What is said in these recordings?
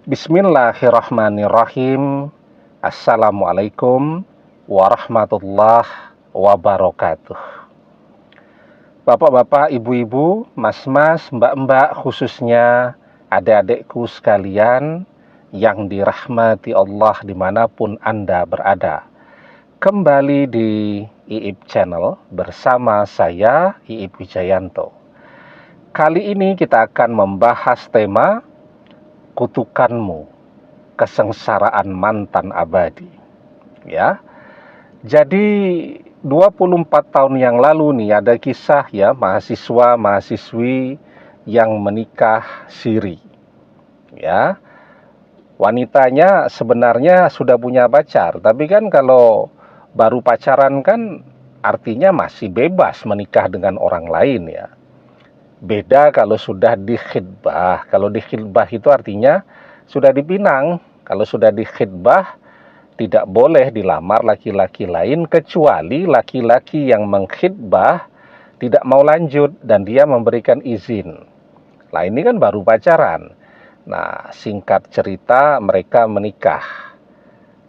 Bismillahirrahmanirrahim. Assalamualaikum warahmatullahi wabarakatuh. Bapak-bapak, ibu-ibu, mas-mas, mbak-mbak, khususnya adik-adikku sekalian yang dirahmati Allah dimanapun Anda berada. Kembali di IIP Channel bersama saya, IIP Wijayanto. Kali ini kita akan membahas tema kutukanmu, kesengsaraan mantan abadi. Ya. Jadi 24 tahun yang lalu nih ada kisah ya mahasiswa-mahasiswi yang menikah siri. Ya. Wanitanya sebenarnya sudah punya pacar, tapi kan kalau baru pacaran kan artinya masih bebas menikah dengan orang lain ya. Beda kalau sudah dikhidbah. Kalau dikhidbah itu artinya sudah dipinang. Kalau sudah dikhidbah tidak boleh dilamar laki-laki lain kecuali laki-laki yang mengkhidbah tidak mau lanjut dan dia memberikan izin. Nah, ini kan baru pacaran. Nah, singkat cerita mereka menikah.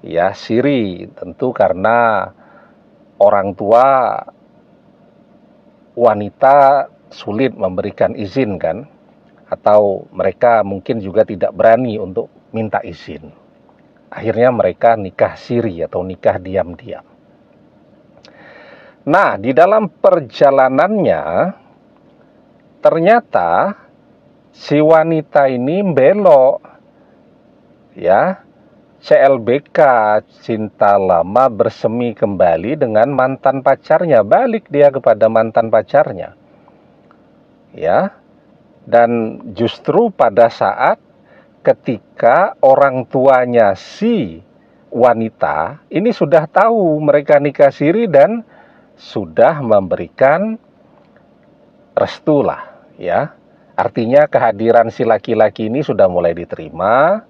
Ya, siri tentu karena orang tua wanita sulit memberikan izin kan, atau mereka mungkin juga tidak berani untuk minta izin. Akhirnya mereka nikah siri atau nikah diam-diam. Nah, di dalam perjalanannya ternyata si wanita ini belok ya, CLBK, cinta lama bersemi kembali dengan mantan pacarnya, balik dia kepada mantan pacarnya. Ya, dan justru pada saat ketika orang tuanya si wanita ini sudah tahu mereka nikah siri dan sudah memberikan restu lah ya. Artinya kehadiran si laki-laki ini sudah mulai diterima,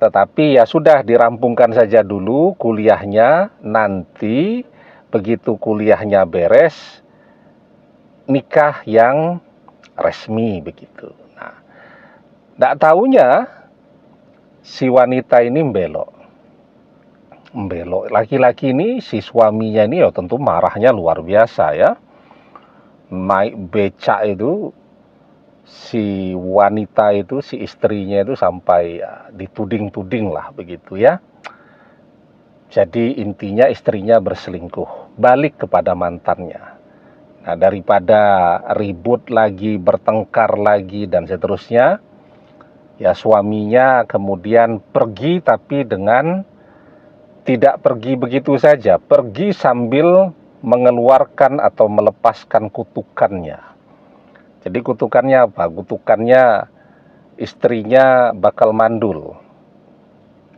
tetapi ya sudah dirampungkan saja dulu kuliahnya, nanti begitu kuliahnya beres nikah yang resmi begitu. Nah, tidak tahunya si wanita ini membelok. Laki-laki ini, si suaminya ini ya tentu marahnya luar biasa ya. Naik becak itu, si wanita itu, si istrinya itu sampai ya, dituding-tuding lah begitu ya. Jadi intinya istrinya berselingkuh, balik kepada mantannya. Nah, daripada ribut lagi, bertengkar lagi, dan seterusnya, ya suaminya kemudian pergi tapi dengan tidak pergi begitu saja, pergi sambil mengeluarkan atau melepaskan kutukannya. Jadi kutukannya apa? Kutukannya istrinya bakal mandul.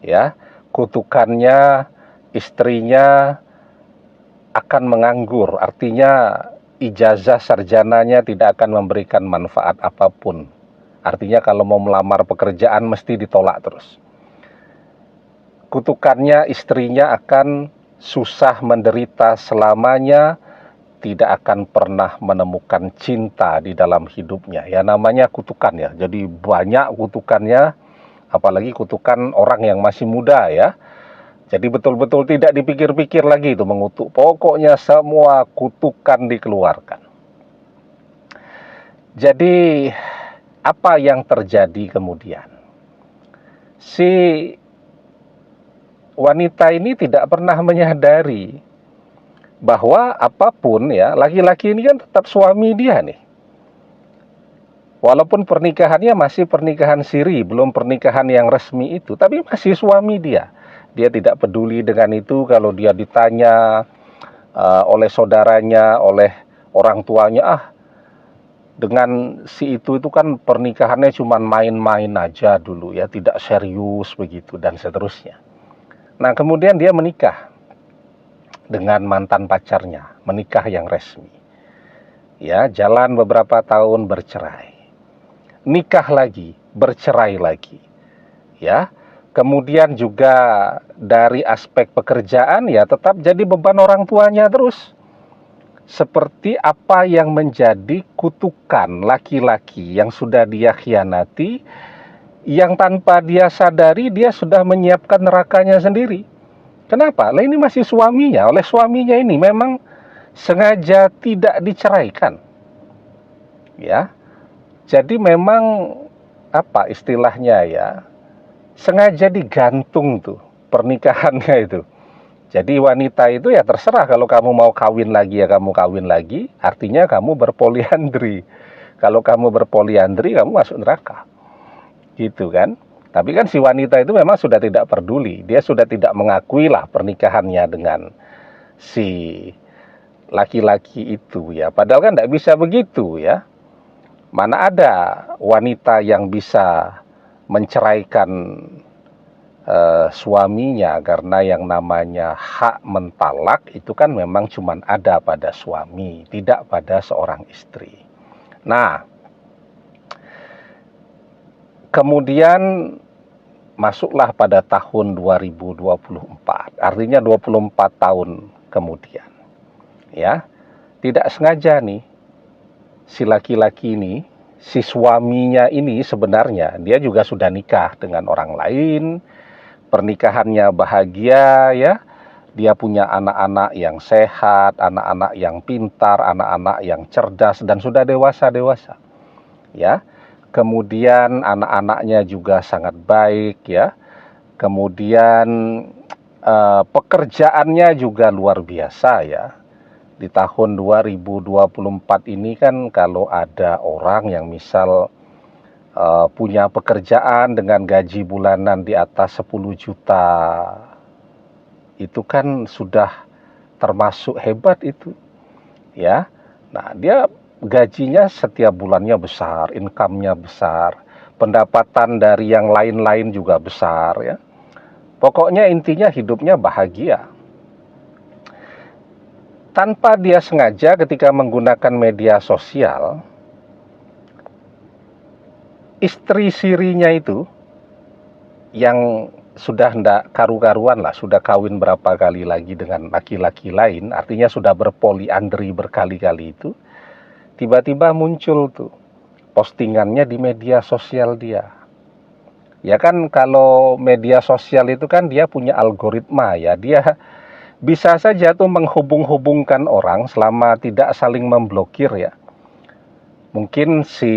Ya, kutukannya istrinya akan menganggur, artinya ijazah sarjananya tidak akan memberikan manfaat apapun. Artinya kalau mau melamar pekerjaan mesti ditolak terus. Kutukannya istrinya akan susah menderita selamanya, tidak akan pernah menemukan cinta di dalam hidupnya. Ya namanya kutukan ya. Jadi banyak kutukannya, apalagi kutukan orang yang masih muda ya. Jadi betul-betul tidak dipikir-pikir lagi itu mengutuk. Pokoknya semua kutukan dikeluarkan. Jadi apa yang terjadi kemudian? Si wanita ini tidak pernah menyadari bahwa apapun ya, laki-laki ini kan tetap suami dia nih. Walaupun pernikahannya masih pernikahan siri, belum pernikahan yang resmi itu, tapi masih suami dia. Dia tidak peduli dengan itu kalau dia ditanya oleh saudaranya, oleh orang tuanya, dengan si itu kan pernikahannya cuma main-main aja dulu ya, tidak serius begitu dan seterusnya. Nah, kemudian dia menikah dengan mantan pacarnya, menikah yang resmi. Ya, jalan beberapa tahun bercerai. Nikah lagi, bercerai lagi. Ya. Kemudian juga dari aspek pekerjaan ya tetap jadi beban orang tuanya terus. Seperti apa yang menjadi kutukan laki-laki yang sudah dia khianati, yang tanpa dia sadari dia sudah menyiapkan nerakanya sendiri. Kenapa? Lah ini masih suaminya, oleh suaminya ini memang sengaja tidak diceraikan. Ya. Jadi memang apa istilahnya ya? Sengaja digantung tuh pernikahannya itu. Jadi wanita itu ya terserah, kalau kamu mau kawin lagi ya kamu kawin lagi, artinya kamu berpoliandri. Kalau kamu berpoliandri kamu masuk neraka. Gitu kan? Tapi kan si wanita itu memang sudah tidak peduli. Dia sudah tidak mengakui lah pernikahannya dengan si laki-laki itu ya. Padahal kan tidak bisa begitu ya. Mana ada wanita yang bisa menceraikan suaminya, karena yang namanya hak mentalak itu kan memang cuma ada pada suami, tidak pada seorang istri. Nah, kemudian masuklah pada tahun 2024, artinya 24 tahun kemudian. Ya, tidak sengaja nih si laki-laki ini, si suaminya ini sebenarnya dia juga sudah nikah dengan orang lain, pernikahannya bahagia ya. Dia punya anak-anak yang sehat, anak-anak yang pintar, anak-anak yang cerdas dan sudah dewasa-dewasa. Ya. Kemudian anak-anaknya juga sangat baik ya. Kemudian pekerjaannya juga luar biasa ya. Di tahun 2024 ini kan kalau ada orang yang misal punya pekerjaan dengan gaji bulanan di atas 10 juta, itu kan sudah termasuk hebat itu ya. Nah, dia gajinya setiap bulannya besar, income-nya besar, pendapatan dari yang lain-lain juga besar ya. Pokoknya intinya hidupnya bahagia. Tanpa dia sengaja ketika menggunakan media sosial, istri sirinya itu yang sudah ndak karu-karuan lah, sudah kawin berapa kali lagi dengan laki-laki lain, artinya sudah berpoliandri berkali-kali itu, tiba-tiba muncul tuh postingannya di media sosial dia. Ya kan kalau media sosial itu kan dia punya algoritma ya, dia bisa saja tuh menghubung-hubungkan orang selama tidak saling memblokir ya. Mungkin si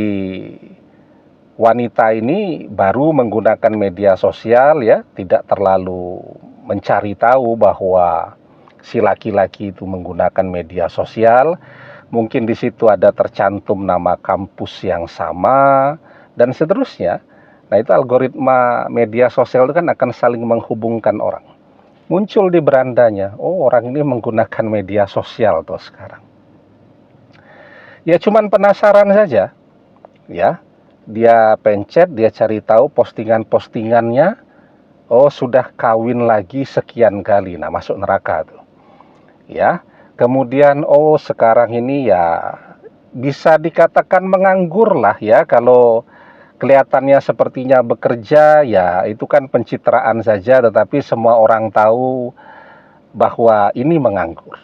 wanita ini baru menggunakan media sosial ya, tidak terlalu mencari tahu bahwa si laki-laki itu menggunakan media sosial. Mungkin di situ ada tercantum nama kampus yang sama dan seterusnya. Nah, itu algoritma media sosial itu kan akan saling menghubungkan orang. Muncul di berandanya, oh orang ini menggunakan media sosial tuh sekarang. Ya cuman penasaran saja, ya. Dia pencet, dia cari tahu postingan-postingannya, oh sudah kawin lagi sekian kali, nah masuk neraka tuh. Ya, kemudian oh sekarang ini ya bisa dikatakan menganggur lah ya, kalau kelihatannya sepertinya bekerja, ya itu kan pencitraan saja, tetapi semua orang tahu bahwa ini menganggur.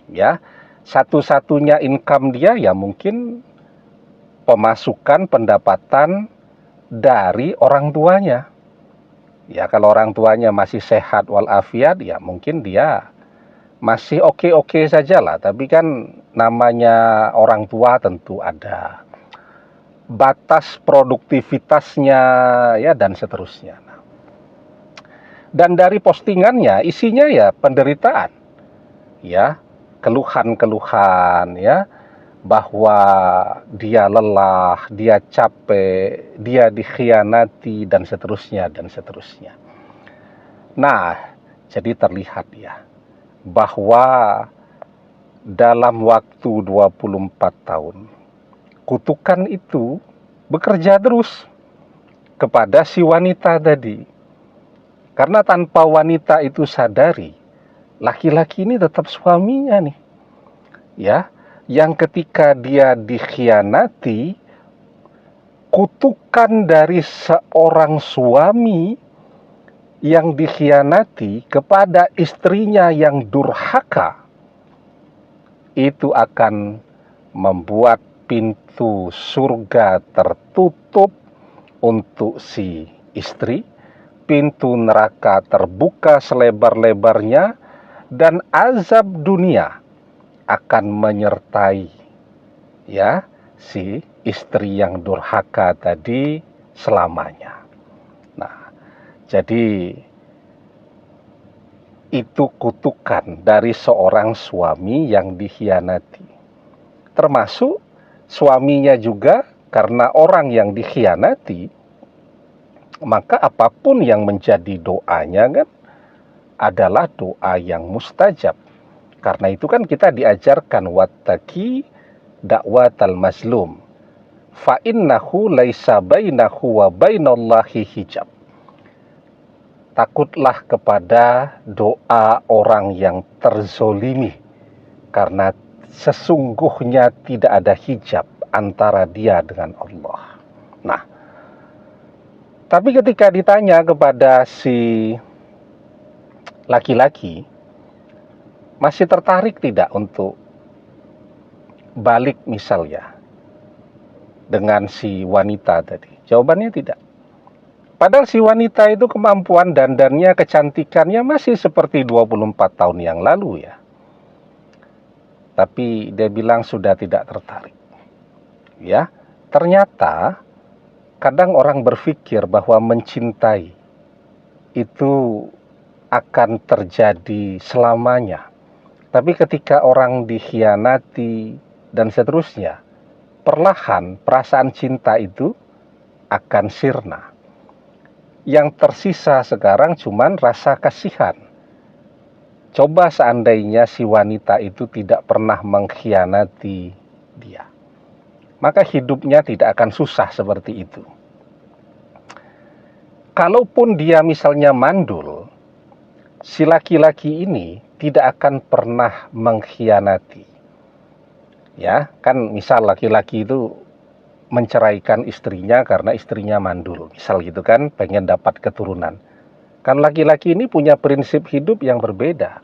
Ya, satu-satunya income dia ya mungkin pemasukan pendapatan dari orang tuanya. Ya kalau orang tuanya masih sehat walafiat, ya mungkin dia masih oke-oke saja lah. Tapi kan namanya orang tua tentu ada batas produktivitasnya ya dan seterusnya. Dan dari postingannya isinya ya penderitaan, ya keluhan-keluhan ya, bahwa dia lelah, dia capek, dia dikhianati dan seterusnya dan seterusnya. Nah, jadi terlihat ya bahwa dalam waktu 24 tahun kutukan itu bekerja terus kepada si wanita tadi. Karena tanpa wanita itu sadari, laki-laki ini tetap suaminya nih. Ya, yang ketika dia dikhianati, kutukan dari seorang suami yang dikhianati kepada istrinya yang durhaka, itu akan membuat pintu surga tertutup untuk si istri, pintu neraka terbuka selebar-lebarnya, dan azab dunia akan menyertai ya si istri yang durhaka tadi selamanya. Nah, jadi itu kutukan dari seorang suami yang dikhianati. Termasuk suaminya juga, karena orang yang dikhianati, maka apapun yang menjadi doanya kan adalah doa yang mustajab. Karena itu kan kita diajarkan wattaqi da'watal mazlum fa innahu laisa bainahu wa bainallahi hijab. Takutlah kepada doa orang yang terzolimi, karena sesungguhnya tidak ada hijab antara dia dengan Allah. Nah, tapi ketika ditanya kepada si laki-laki, masih tertarik tidak untuk balik misalnya dengan si wanita tadi? Jawabannya tidak. Padahal si wanita itu kemampuan dandannya, kecantikannya masih seperti 24 tahun yang lalu ya. Tapi dia bilang sudah tidak tertarik. Ya, ternyata kadang orang berpikir bahwa mencintai itu akan terjadi selamanya. Tapi ketika orang dikhianati dan seterusnya, perlahan perasaan cinta itu akan sirna. Yang tersisa sekarang cuman rasa kasihan. Coba seandainya si wanita itu tidak pernah mengkhianati dia, maka hidupnya tidak akan susah seperti itu. Kalaupun dia misalnya mandul, si laki-laki ini tidak akan pernah mengkhianati. Ya, kan misal laki-laki itu menceraikan istrinya karena istrinya mandul, misal gitu kan, pengen dapat keturunan. Kan laki-laki ini punya prinsip hidup yang berbeda.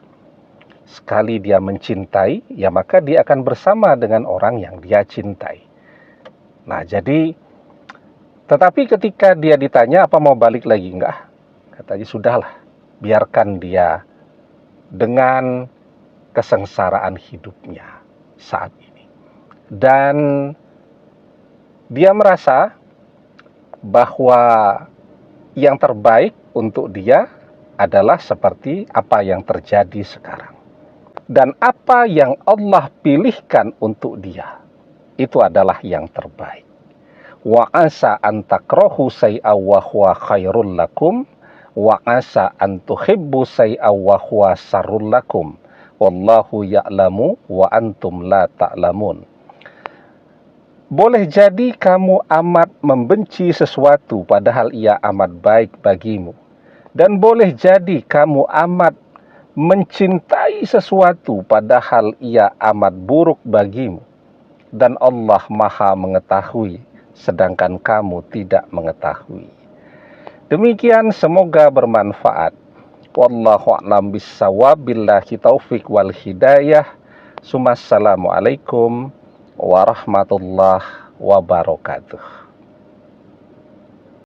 Sekali dia mencintai, ya maka dia akan bersama dengan orang yang dia cintai. Nah, jadi tetapi ketika dia ditanya apa mau balik lagi, enggak, katanya sudahlah, biarkan dia dengan kesengsaraan hidupnya saat ini. Dan dia merasa bahwa yang terbaik untuk dia adalah seperti apa yang terjadi sekarang. Dan apa yang Allah pilihkan untuk dia, itu adalah yang terbaik. Wa asa an takrahu shay'an wa huwa khairul lakum, wa asa an tuhibbu shay'an wa huwa syarrul lakum. Wallahu ya'lamu wa antum la ta'lamun. Boleh jadi kamu amat membenci sesuatu padahal ia amat baik bagimu. Dan boleh jadi kamu amat mencintai sesuatu padahal ia amat buruk bagimu. Dan Allah Maha mengetahui sedangkan kamu tidak mengetahui. Demikian, semoga bermanfaat. Wallahu a'lam bissawab, billahi taufik wal hidayah. Assalamualaikum warahmatullahi wabarakatuh.